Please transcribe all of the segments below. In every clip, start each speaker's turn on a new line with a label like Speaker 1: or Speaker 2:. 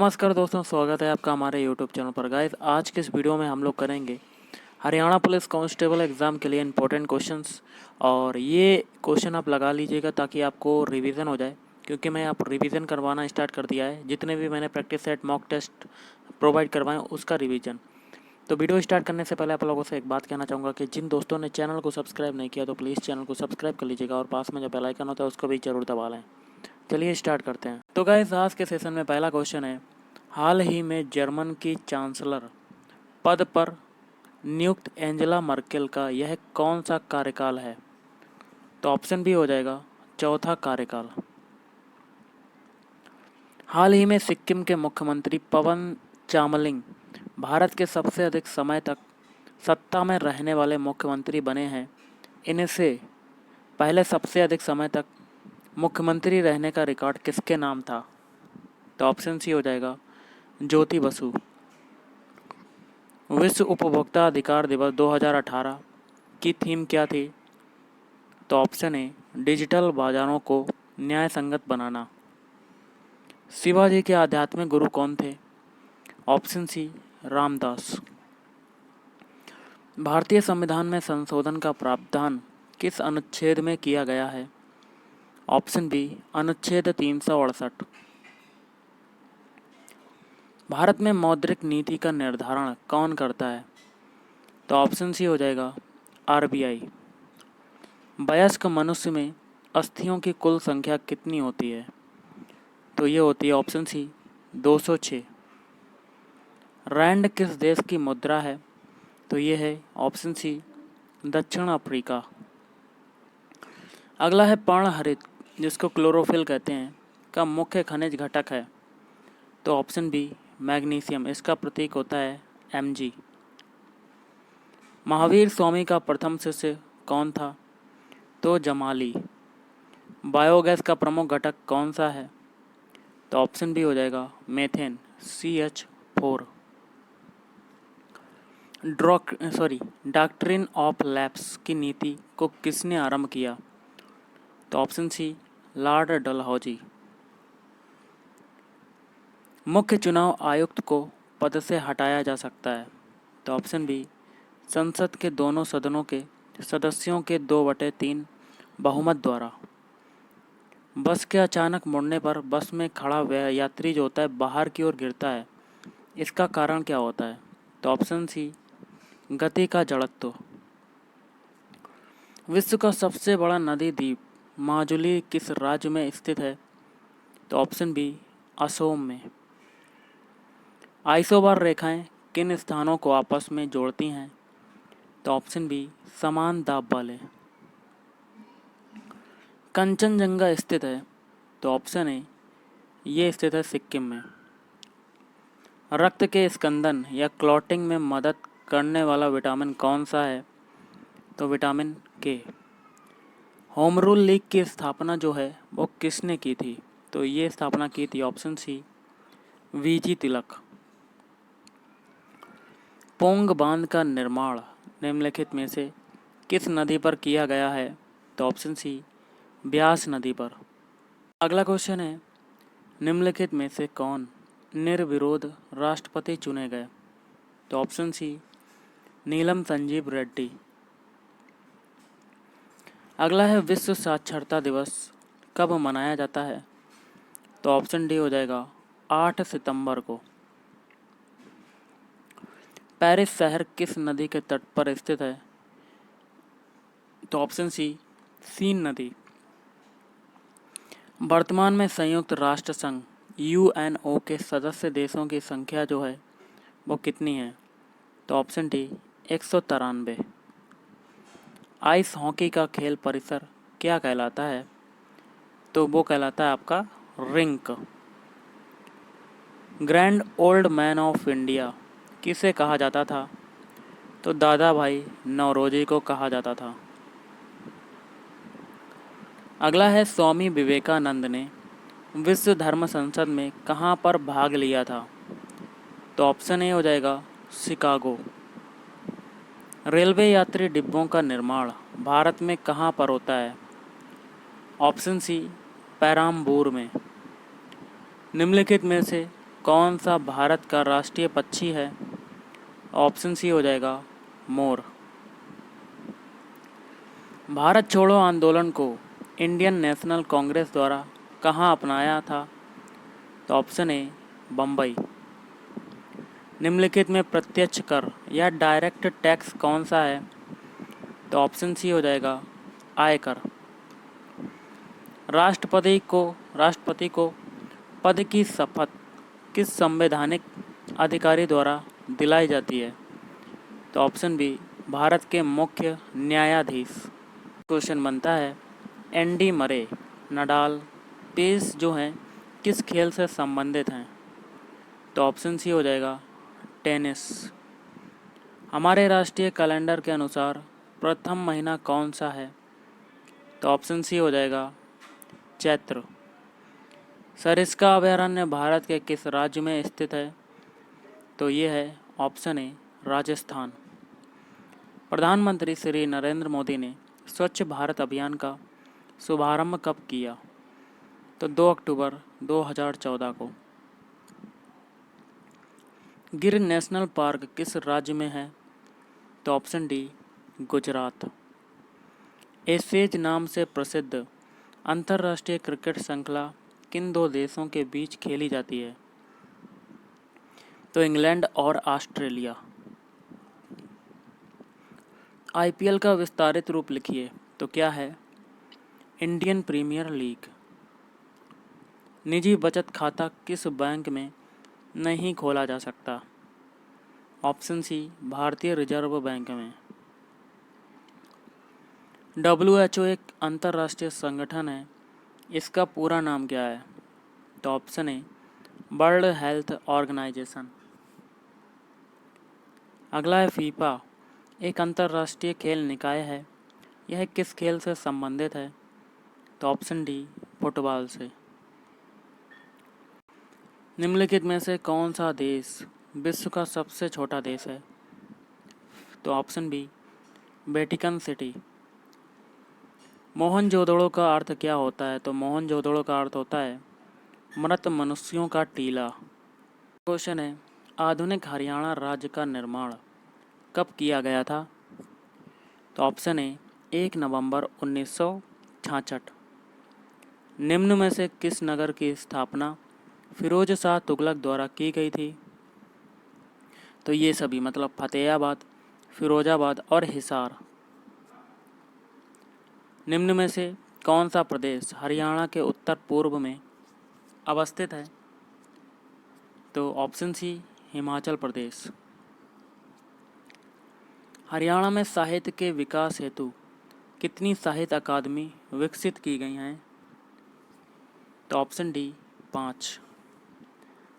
Speaker 1: नमस्कार दोस्तों, स्वागत है आपका हमारे यूट्यूब चैनल पर। गाइस, आज के इस वीडियो में हम लोग करेंगे हरियाणा पुलिस कांस्टेबल एग्ज़ाम के लिए इंपॉर्टेंट क्वेश्चंस। और ये क्वेश्चन आप लगा लीजिएगा ताकि आपको रिवीजन हो जाए, क्योंकि मैं आप रिवीजन करवाना स्टार्ट कर दिया है। जितने भी मैंने practice set mock test provide करवाएं उसका रिवीजन। तो वीडियो स्टार्ट करने से पहले आप लोगों से एक बात कहना चाहूँगा कि जिन दोस्तों ने चैनल को सब्सक्राइब नहीं किया तो प्लीज़ चैनल को सब्सक्राइब कर लीजिएगा और पास में जो बेल आइकन होता है उसको भी जरूर दबा लें। चलिए स्टार्ट करते हैं। तो गाइस, आज के सेशन में पहला क्वेश्चन है, हाल ही में जर्मन की चांसलर पद पर नियुक्त एंजेला मर्केल का यह कौन सा कार्यकाल है? तो ऑप्शन बी हो जाएगा चौथा कार्यकाल। हाल ही में सिक्किम के मुख्यमंत्री पवन चामलिंग भारत के सबसे अधिक समय तक सत्ता में रहने वाले मुख्यमंत्री बने हैं। इनसे पहले सबसे अधिक समय तक मुख्यमंत्री रहने का रिकॉर्ड किसके नाम था? तो ऑप्शन सी हो जाएगा ज्योति बसु। विश्व उपभोक्ता अधिकार दिवस 2018 की थीम क्या थी? तो ऑप्शन ए डिजिटल बाजारों को न्याय संगत बनाना। शिवाजी के आध्यात्मिक गुरु कौन थे? Option C Ramdas. भारतीय संविधान में संशोधन का प्रावधान किस अनुच्छेद में किया गया है? ऑप्शन बी अनुच्छेद 368। भारत में मौद्रिक नीति का निर्धारण कौन करता है? तो ऑप्शन सी हो जाएगा आरबीआई। वयस्क मनुष्य में अस्थियों की कुल संख्या कितनी होती है? तो ये होती है ऑप्शन सी 206। रैंड किस देश की मुद्रा है? तो ये है ऑप्शन सी दक्षिण अफ्रीका। अगला है पर्णहरित, जिसको क्लोरोफिल कहते हैं, का मुख्य खनिज घटक है। तो ऑप्शन बी मैग्नीशियम, इसका प्रतीक होता है Mg। महावीर स्वामी का प्रथम शिष्य कौन था? तो जमाली। बायोगैस का प्रमुख घटक कौन सा है? तो ऑप्शन बी हो जाएगा methane CH4। Doctrine of lapse की नीति को किसने आरंभ किया? तो ऑप्शन सी लॉर्ड डलहौजी। मुख्य चुनाव आयुक्त को पद से हटाया जा सकता है। तो ऑप्शन बी संसद के दोनों सदनों के सदस्यों के 2/3 बहुमत द्वारा। बस के अचानक मुड़ने पर बस में खड़ा यात्री जो होता है बाहर की ओर गिरता है, इसका कारण क्या होता है? तो ऑप्शन सी गति का जड़त्व। विश्व का सबसे बड़ा नदी द्वीप माजुली किस राज्य में स्थित है? तो ऑप्शन बी असोम में। आइसोबार रेखाएं किन स्थानों को आपस में जोड़ती हैं? तो ऑप्शन बी समान दाब वाले। कंचनजंगा स्थित है? तो ऑप्शन ए ये स्थित है सिक्किम में। रक्त के स्कंदन या क्लॉटिंग में मदद करने वाला विटामिन कौन सा है? तो विटामिन के। होम रूल लीग की स्थापना जो है वो किसने की थी? तो ये स्थापना की थी ऑप्शन सी वीजी तिलक। पोंग बांध का निर्माण निम्नलिखित में से किस नदी पर किया गया है? तो ऑप्शन सी ब्यास नदी पर। अगला क्वेश्चन है, निम्नलिखित में से कौन निर्विरोध राष्ट्रपति चुने गए? तो ऑप्शन सी नीलम संजीव रेड्डी। अगला है, विश्व साक्षरता दिवस कब मनाया जाता है? तो ऑप्शन डी हो जाएगा 8 सितंबर को। पेरिस शहर किस नदी के तट पर स्थित है? तो ऑप्शन सी सीन नदी। वर्तमान में संयुक्त राष्ट्र संघ UNO के सदस्य देशों की संख्या जो है वो कितनी है? तो ऑप्शन डी 193। आइस हॉकी का खेल परिसर क्या कहलाता है? तो वो कहलाता है आपका rink. Grand old man of India किसे कहा जाता था? तो दादा भाई नौरोजी को कहा जाता था। अगला है, स्वामी विवेकानंद ने विश्व धर्म संसद में कहाँ पर भाग लिया था? तो ऑप्शन ए हो जाएगा शिकागो। रेलवे यात्री डिब्बों का निर्माण भारत में कहाँ पर होता है? ऑप्शन सी पेराम्बूर में। निम्नलिखित में से कौन सा भारत का राष्ट्रीय पक्षी है? ऑप्शन सी हो जाएगा मोर। भारत छोड़ो आंदोलन को इंडियन नेशनल कांग्रेस द्वारा कहाँ अपनाया था? तो ऑप्शन ए बम्बई। निम्नलिखित में प्रत्यक्ष कर या डायरेक्ट टैक्स कौन सा है? तो ऑप्शन सी हो जाएगा आयकर। राष्ट्रपति को पद की शपथ किस संवैधानिक अधिकारी द्वारा दिलाई जाती है? तो ऑप्शन बी भारत के मुख्य न्यायाधीश। क्वेश्चन बनता है एंडी मरे, नडाल, पेस जो हैं किस खेल से संबंधित हैं? तो ऑप्शन सी हो जाएगा टेनिस। हमारे राष्ट्रीय कैलेंडर के अनुसार प्रथम महीना कौन सा है? तो ऑप्शन सी हो जाएगा चैत्र। सरिस्का अभयारण्य भारत के किस राज्य में स्थित है? तो ये है ऑप्शन ए राजस्थान। प्रधानमंत्री श्री नरेंद्र मोदी ने स्वच्छ भारत अभियान का शुभारंभ कब किया? तो 2 अक्टूबर 2014 को। गिर नेशनल पार्क किस राज्य में है? तो ऑप्शन डी गुजरात। एशेज नाम से प्रसिद्ध अंतर्राष्ट्रीय क्रिकेट श्रृंखला किन दो देशों के बीच खेली जाती है? तो इंग्लैंड और ऑस्ट्रेलिया। आईपीएल का विस्तारित रूप लिखिए। तो क्या है? Indian Premier League. निजी बचत खाता किस बैंक में नहीं खोला जा सकता? ऑप्शन सी भारतीय रिजर्व बैंक में। WHO एक अंतर्राष्ट्रीय संगठन है, इसका पूरा नाम क्या है? तो option A World Health Organization. अगला है फीफा, एक अंतर्राष्ट्रीय खेल निकाय है, यह किस खेल से संबंधित है? तो ऑप्शन डी फुटबॉल से। निम्नलिखित में से कौन सा देश विश्व का सबसे छोटा देश है? तो option B Vatican City. Mohenjodaro का अर्थ क्या होता है? तो मोहनजोदड़ो का अर्थ होता है मृत मनुष्यों का टीला। क्वेश्चन है आधुनिक हरियाणा राज्य का निर्माण कब किया गया था? तो ऑप्शन ए 1 नवंबर 1966। निम्न में से किस नगर की स्थापना फिरोज शाह तुगलक द्वारा की गई थी? तो ये सभी मतलब फतेहाबाद, फिरोजाबाद और हिसार। निम्न में से कौन सा प्रदेश हरियाणा के उत्तर पूर्व में अवस्थित है? तो ऑप्शन सी हिमाचल प्रदेश। हरियाणा में साहित्य के विकास हेतु कितनी साहित्य अकादमी विकसित की गई हैं? तो ऑप्शन डी 5।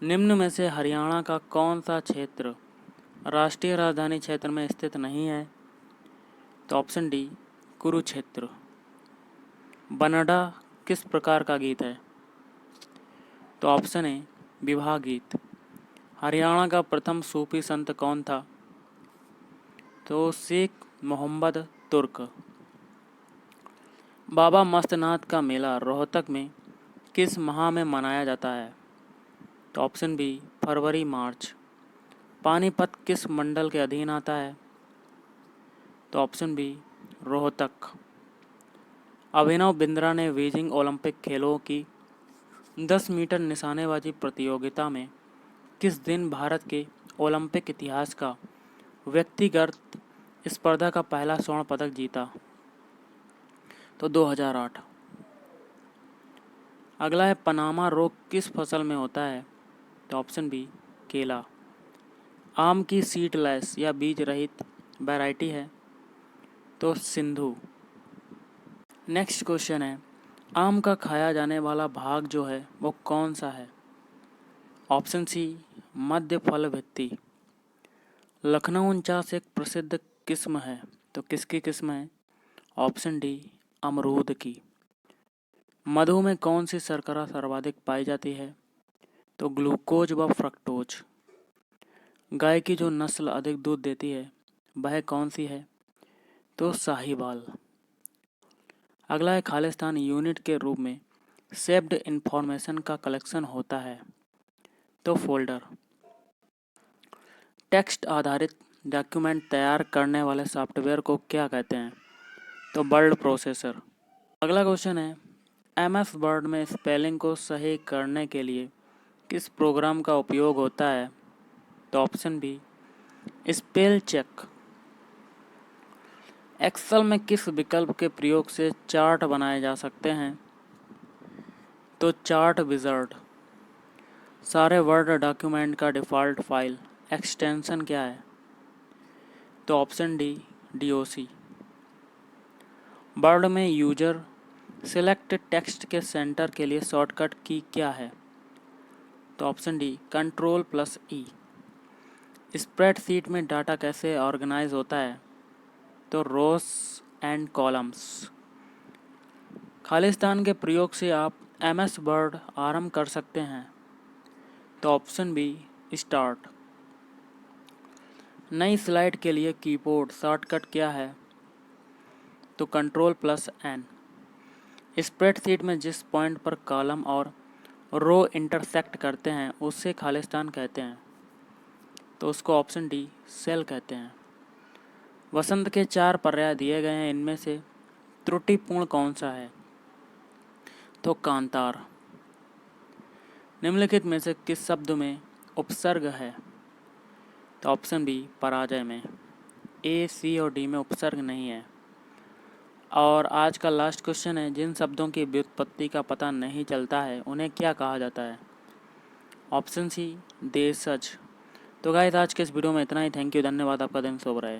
Speaker 1: निम्न में से हरियाणा का कौन सा क्षेत्र राष्ट्रीय राजधानी क्षेत्र में स्थित नहीं है? तो ऑप्शन डी कुरुक्षेत्र। बनडा किस प्रकार का गीत है? तो ऑप्शन ए विवाह गीत। हरियाणा का प्रथम सूफी संत कौन था? तो शेख मोहम्मद तुर्क। बाबा मस्तनाथ का मेला रोहतक में किस माह में मनाया जाता है? तो ऑप्शन बी फरवरी मार्च। पानीपत किस मंडल के अधीन आता है? तो ऑप्शन बी रोहतक। अभिनव बिंद्रा ने बीजिंग ओलंपिक खेलों की 10 मीटर निशानेबाजी प्रतियोगिता में किस दिन भारत के ओलंपिक इतिहास का व्यक्तिगत स्पर्धा का पहला स्वर्ण पदक जीता? तो 2008। अगला है पनामा रोग किस फसल में होता है? तो ऑप्शन बी केला। आम की सीडलेस या बीज रहित वैरायटी है? तो सिंधु। नेक्स्ट क्वेश्चन है आम का खाया जाने वाला भाग जो है वो कौन सा है? ऑप्शन सी मध्य फल भित्ति। लखनऊ 49 एक प्रसिद्ध किस्म है, तो किसकी किस्म है? ऑप्शन डी अमरूद की। मधु में कौन सी शर्करा सर्वाधिक पाई जाती है? तो ग्लूकोज व फ्रक्टोज। गाय की जो नस्ल अधिक दूध देती है वह कौन सी है? तो साहिवाल। अगला है खालिस्तान यूनिट के रूप में सेव्ड इंफॉर्मेशन का कलेक्शन होता है, तो फोल्डर। टेक्स्ट आधारित डॉक्यूमेंट तैयार करने वाले सॉफ्टवेयर को क्या कहते हैं? तो वर्ड प्रोसेसर। अगला क्वेश्चन है, MS वर्ड में स्पेलिंग को सही करने के लिए किस प्रोग्राम का उपयोग होता है? तो option B, spell check. Excel में किस विकल्प के प्रयोग से चार्ट बनाए जा सकते हैं? तो चार्ट विज़ार्ड। सारे वर्ड डॉक्यूमेंट का डिफ़ॉल्ट फाइल एक्सटेंशन क्या है? तो ऑप्शन डी, DOC। वर्ड में यूजर सिलेक्ट टेक्स्ट के सेंटर के लिए शॉर्टकट की क्या है? तो ऑप्शन डी, Ctrl+E। स्प्रेडशीट में डाटा कैसे ऑर्गेनाइज होता है? तो रोज एंड कॉलम्स। खालिस्तान के प्रयोग से आप MS वर्ड आरंभ कर सकते हैं। तो ऑप्शन बी, स्टार्ट। नई स्लाइड के लिए कीबोर्ड शॉर्टकट क्या है? तो Ctrl+N। स्प्रेडशीट में जिस पॉइंट पर कॉलम और रो इंटरसेक्ट करते हैं उसे खालिस्तान कहते हैं। तो उसको ऑप्शन डी, सेल कहते हैं। वसंत के 4 पर्याय दिए गए हैं, इनमें से त्रुटिपूर्ण कौन सा है? तो कांतार। निम्नलिखित में से किस शब्द में उपसर्ग है? तो ऑप्शन बी, पराजय में। A, C और D में उपसर्ग नहीं है। और आज का लास्ट क्वेश्चन है, जिन शब्दों की व्युत्पत्ति का पता नहीं चलता है उन्हें क्या कहा जाता है? ऑप्शन सी, देशज। तो गाइस आज के इस वीडियो में इतना ही। थैंक यू, धन्यवाद। आपका दिन शुभ रहे।